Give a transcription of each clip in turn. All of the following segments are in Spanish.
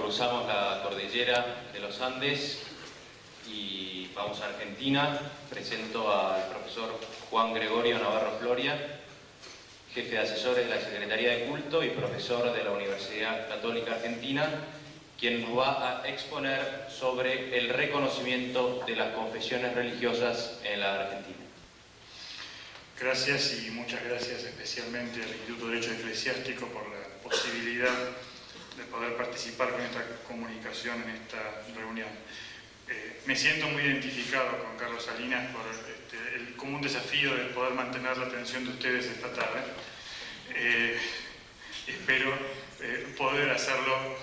cruzamos la cordillera de los Andes y vamos a Argentina. Presento al profesor Juan Gregorio Navarro Floria, jefe de asesores de la Secretaría de Culto y profesor de la Universidad Católica Argentina, quien nos va a exponer sobre el reconocimiento de las confesiones religiosas en la Argentina. Gracias y muchas gracias especialmente al Instituto de Derecho Eclesiástico por la posibilidad de poder participar con esta comunicación en esta reunión. Me siento muy identificado con Carlos Salinas por el común desafío de poder mantener la atención de ustedes esta tarde. Espero poder hacerlo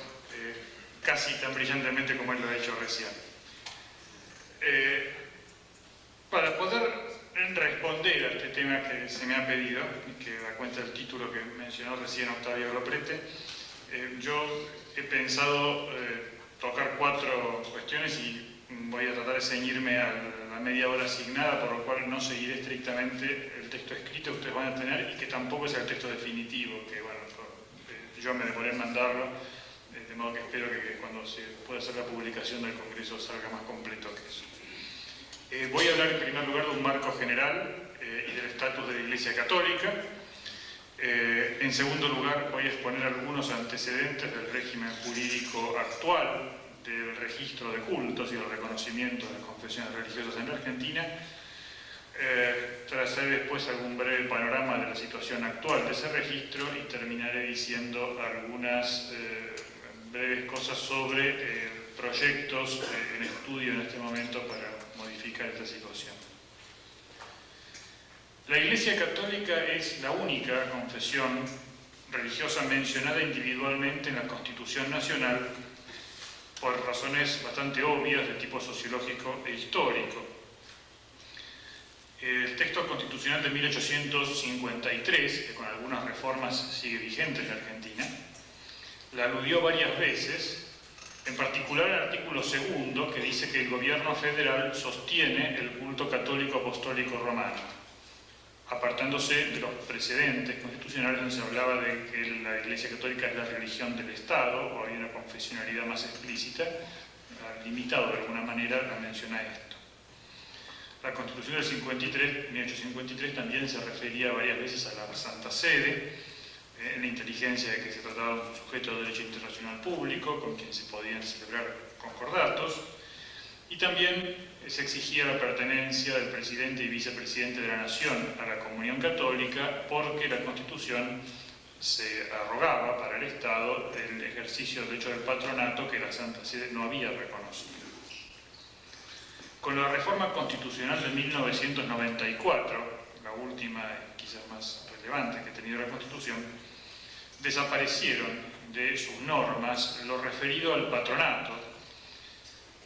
casi tan brillantemente como él lo ha hecho recién. Para poder responder a este tema que se me ha pedido, y que da cuenta del título que mencionó recién Octavio Loprete, yo he pensado tocar 4 cuestiones y voy a tratar de ceñirme a la media hora asignada, por lo cual no seguiré estrictamente el texto escrito que ustedes van a tener y que tampoco es el texto definitivo, que bueno, yo me demoré en mandarlo, de modo que espero que cuando se pueda hacer la publicación del Congreso salga más completo que eso. Voy a hablar en primer lugar de un marco general y del estatus de la Iglesia Católica. En segundo lugar, voy a exponer algunos antecedentes del régimen jurídico actual del registro de cultos y el reconocimiento de las confesiones religiosas en la Argentina. Trazaré después algún breve panorama de la situación actual de ese registro y terminaré diciendo algunas breves cosas sobre proyectos en estudio en este momento para modificar esta situación. La Iglesia Católica es la única confesión religiosa mencionada individualmente en la Constitución Nacional por razones bastante obvias de tipo sociológico e histórico. El texto constitucional de 1853, que con algunas reformas sigue vigente en la Argentina, la aludió varias veces, en particular el artículo 2, que dice que el gobierno federal sostiene el culto católico apostólico romano, apartándose de los precedentes constitucionales donde se hablaba de que la Iglesia Católica es la religión del Estado, o había una confesionalidad más explícita, limitado de alguna manera la mención a esto. La Constitución del 1853 también se refería varias veces a la Santa Sede, en la inteligencia de que se trataba de un sujeto de derecho internacional público con quien se podían celebrar concordatos, y también se exigía la pertenencia del presidente y vicepresidente de la Nación a la Comunión Católica, porque la Constitución se arrogaba para el Estado el ejercicio del derecho del patronato que la Santa Sede no había reconocido. Con la reforma constitucional de 1994, la última y quizás más relevante que ha tenido la Constitución, desaparecieron de sus normas lo referido al patronato,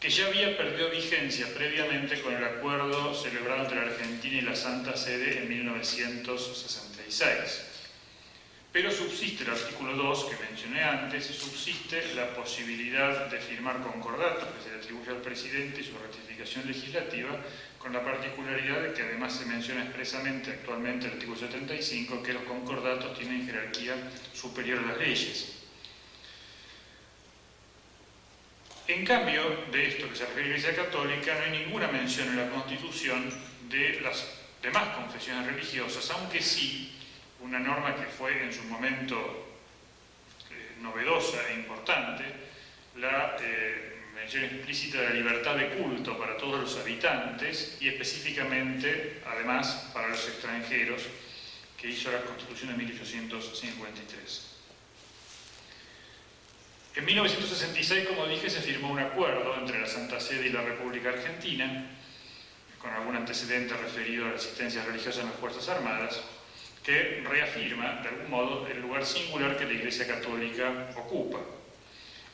que ya había perdido vigencia previamente con el acuerdo celebrado entre la Argentina y la Santa Sede en 1966. Pero subsiste el artículo 2 que mencioné antes, y subsiste la posibilidad de firmar concordatos que se le atribuye al presidente y su ratificación legislativa, con la particularidad de que además se menciona expresamente actualmente el artículo 75 que los concordatos tienen jerarquía superior a las leyes. En cambio de esto que se refiere a la Iglesia Católica, no hay ninguna mención en la Constitución de las demás confesiones religiosas, aunque sí una norma que fue en su momento novedosa e importante, la mención explícita de la libertad de culto para todos los habitantes y específicamente, además, para los extranjeros, que hizo la Constitución de 1853. En 1966, como dije, se firmó un acuerdo entre la Santa Sede y la República Argentina, con algún antecedente referido a la asistencia religiosa en las Fuerzas Armadas, que reafirma, de algún modo, el lugar singular que la Iglesia Católica ocupa.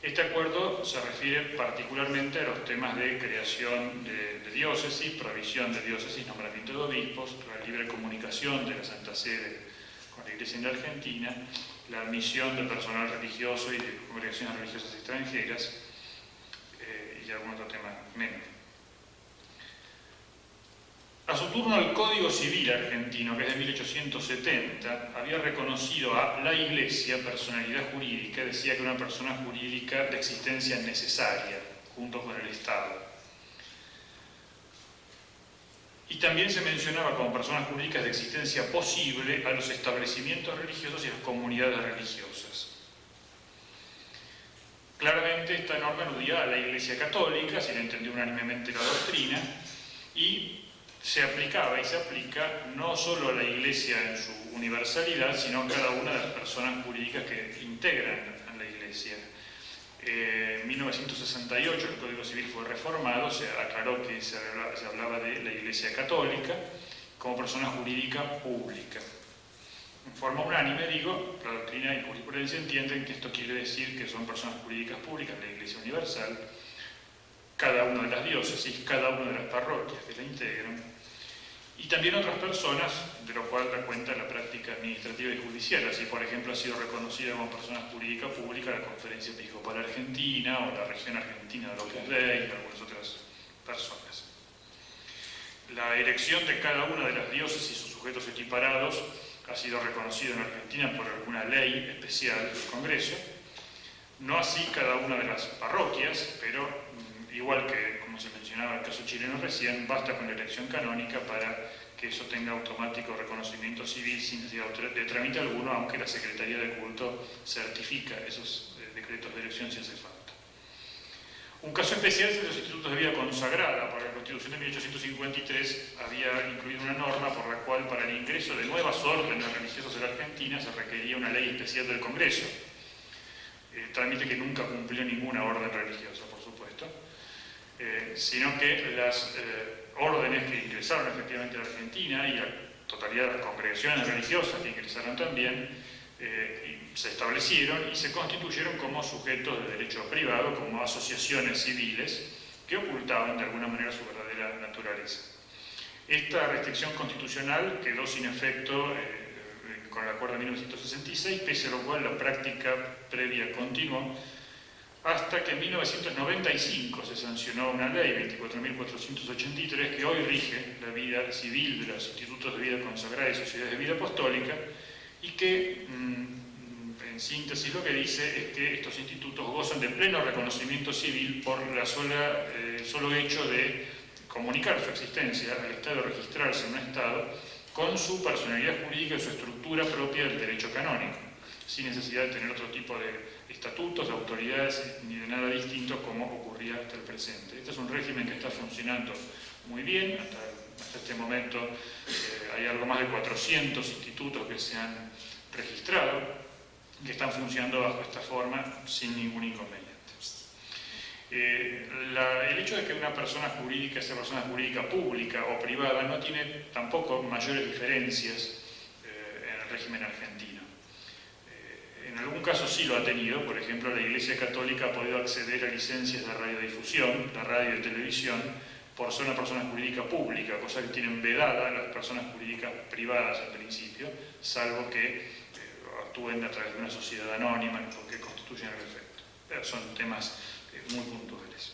Este acuerdo se refiere particularmente a los temas de creación de diócesis, provisión de diócesis, nombramiento de obispos, la libre comunicación de la Santa Sede con la Iglesia en la Argentina, la admisión de personal religioso y de congregaciones religiosas extranjeras, y algún otro tema menor. A su turno, el Código Civil argentino, que es de 1870, había reconocido a la Iglesia personalidad jurídica, decía que una persona jurídica de existencia necesaria, junto con el Estado. Y también se mencionaba como personas jurídicas de existencia posible a los establecimientos religiosos y a las comunidades religiosas. Claramente esta norma aludía a la Iglesia Católica, se le entendió unánimemente la doctrina, y se aplicaba y se aplica no solo a la Iglesia en su universalidad, sino a cada una de las personas jurídicas que integran a la Iglesia. En 1968 el Código Civil fue reformado, se aclaró que se hablaba de la Iglesia Católica como persona jurídica pública. En forma unánime, digo, la doctrina y jurisprudencia entienden que esto quiere decir que son personas jurídicas públicas de la Iglesia Universal, cada una de las diócesis, cada una de las parroquias que la integran, y también otras personas, de lo cual da cuenta la práctica administrativa y judicial. Así, por ejemplo, ha sido reconocida como persona jurídica pública la Conferencia Episcopal Argentina o la Región Argentina de Opus Dei y algunas otras personas. La elección de cada una de las diócesis o sujetos equiparados ha sido reconocido en Argentina por alguna ley especial del Congreso, no así cada una de las parroquias, pero igual que, como se mencionaba en el caso chileno recién, basta con la elección canónica para que eso tenga automático reconocimiento civil sin necesidad de trámite alguno, aunque la Secretaría de Culto certifica esos decretos de elección si hace falta. Un caso especial es los institutos de vida consagrada, porque la Constitución de 1853 había incluido una norma por la cual para el ingreso de nuevas órdenes religiosas en la Argentina se requería una ley especial del Congreso, trámite que nunca cumplió ninguna orden religiosa, por supuesto. Sino que las órdenes que ingresaron efectivamente a la Argentina y la totalidad de las congregaciones religiosas que ingresaron también se establecieron y se constituyeron como sujetos de derecho privado, como asociaciones civiles que ocultaban de alguna manera su verdadera naturaleza. Esta restricción constitucional quedó sin efecto con el acuerdo de 1966, pese a lo cual la práctica previa continuó, hasta que en 1995 se sancionó una ley, 24.483, que hoy rige la vida civil de los institutos de vida consagrada y sociedades de vida apostólica, y que, en síntesis, lo que dice es que estos institutos gozan de pleno reconocimiento civil por el solo hecho de comunicar su existencia al Estado, registrarse en un Estado, con su personalidad jurídica y su estructura propia del derecho canónico, sin necesidad de tener otro tipo de estatutos, de autoridades, ni de nada distinto como ocurría hasta el presente. Este es un régimen que está funcionando muy bien, hasta este momento hay algo más de 400 institutos que se han registrado, que están funcionando bajo esta forma sin ningún inconveniente. El hecho de que una persona jurídica sea persona jurídica pública o privada no tiene tampoco mayores diferencias en el régimen argentino. En algún caso sí lo ha tenido, por ejemplo, la Iglesia Católica ha podido acceder a licencias de radiodifusión, de radio y televisión, por ser una persona jurídica pública, cosa que tienen vedada las personas jurídicas privadas al principio, salvo que actúen a través de una sociedad anónima que constituyen el efecto. Pero son temas muy puntuales.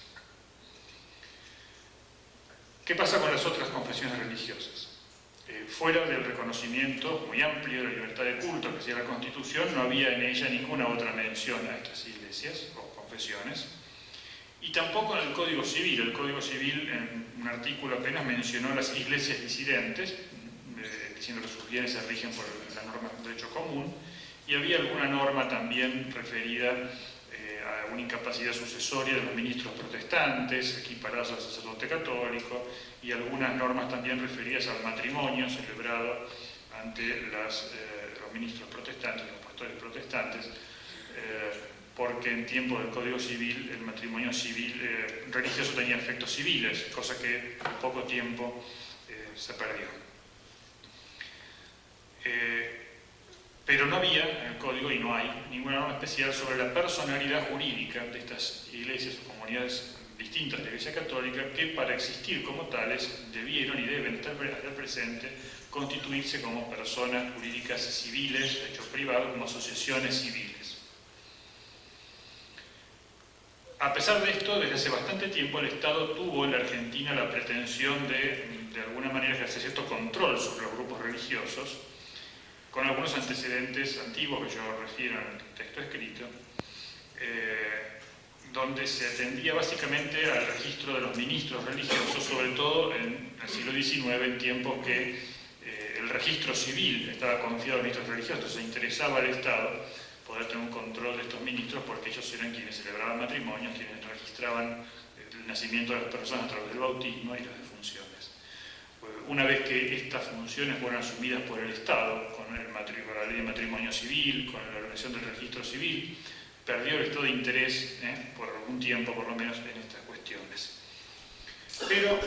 ¿Qué pasa con las otras confesiones religiosas? Fuera del reconocimiento muy amplio de la libertad de culto que hacía la Constitución, no había en ella ninguna otra mención a estas iglesias o confesiones, y tampoco en el Código Civil. El Código Civil, en un artículo apenas mencionó las iglesias disidentes, diciendo que sus bienes se rigen por la norma del derecho común, y había alguna norma también referida a una incapacidad sucesoria de los ministros protestantes, equiparados al sacerdote católico, y algunas normas también referidas al matrimonio celebrado ante los ministros protestantes, los pastores protestantes, porque en tiempo del Código Civil el matrimonio civil religioso tenía efectos civiles, cosa que en poco tiempo se perdió. Pero no había en el Código, y no hay, ninguna norma especial sobre la personalidad jurídica de estas iglesias o comunidades distintas de la Iglesia Católica que para existir como tales debieron y deben estar presentes, constituirse como personas jurídicas civiles, de hecho privado, como asociaciones civiles. A pesar de esto, desde hace bastante tiempo el Estado tuvo en la Argentina la pretensión de alguna manera, ejercer cierto control sobre los grupos religiosos, con algunos antecedentes antiguos que yo refiero en el texto escrito, donde se atendía básicamente al registro de los ministros religiosos, sobre todo en el siglo XIX, en tiempos que el registro civil estaba confiado a los ministros religiosos, entonces interesaba al Estado poder tener un control de estos ministros, porque ellos eran quienes celebraban matrimonios, quienes registraban el nacimiento de las personas a través del bautismo y las defunciones. Una vez que estas funciones fueron asumidas por el Estado, con la ley de matrimonio civil, con la organización del registro civil, perdió el Estado de interés, por algún tiempo por lo menos, en estas cuestiones. Pero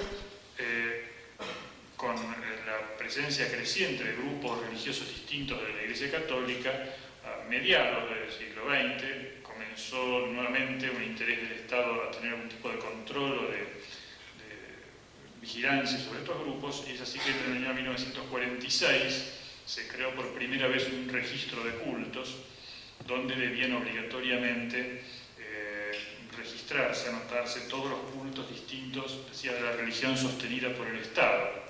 con la presencia creciente de grupos religiosos distintos de la Iglesia Católica, a mediados del siglo XX, comenzó nuevamente un interés del Estado a tener algún tipo de control o de vigilancia sobre estos grupos, y es así que en el año 1946 se creó por primera vez un registro de cultos, donde debían obligatoriamente registrarse, anotarse todos los cultos distintos de la religión sostenida por el Estado,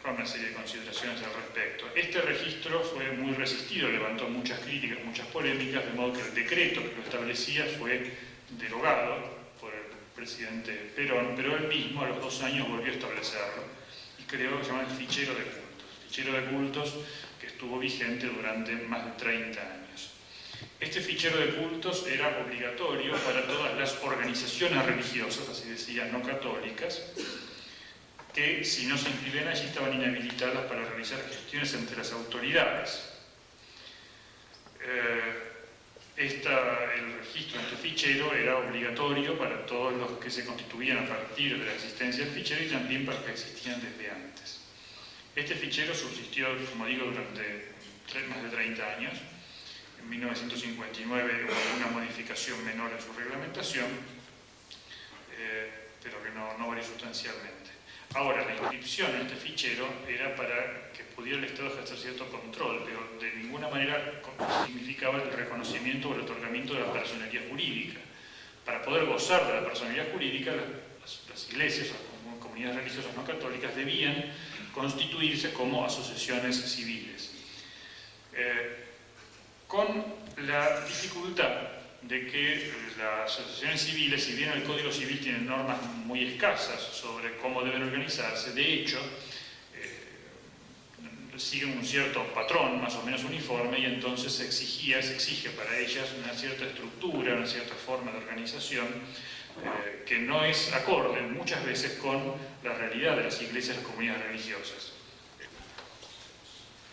con una serie de consideraciones al respecto. Este registro fue muy resistido, levantó muchas críticas, muchas polémicas, de modo que el decreto que lo establecía fue derogado por el presidente Perón, pero él mismo a los 2 años volvió a establecerlo y creó lo que se llama el fichero de cultos. Fichero de cultos que estuvo vigente durante más de 30 años. Este fichero de cultos era obligatorio para todas las organizaciones religiosas, así decía, no católicas, que si no se inscribían allí estaban inhabilitadas para realizar gestiones entre las autoridades. El registro de este fichero era obligatorio para todos los que se constituían a partir de la existencia del fichero y también para los que existían desde antes. Este fichero subsistió, como digo, durante más de 30 años. En 1959 hubo una modificación menor en su reglamentación, pero que no varió sustancialmente. Ahora, la inscripción en este fichero era para que pudiera el Estado ejercer cierto control, pero de ninguna manera significaba el reconocimiento o el otorgamiento de la personería jurídica. Para poder gozar de la personería jurídica, las iglesias o comunidades religiosas no católicas debían constituirse como asociaciones civiles. Con la dificultad de que las asociaciones civiles, si bien el Código Civil tiene normas muy escasas sobre cómo deben organizarse, de hecho, siguen un cierto patrón más o menos uniforme, y entonces se exige para ellas una cierta estructura, una cierta forma de organización que no es acorde muchas veces con la realidad de las iglesias y las comunidades religiosas.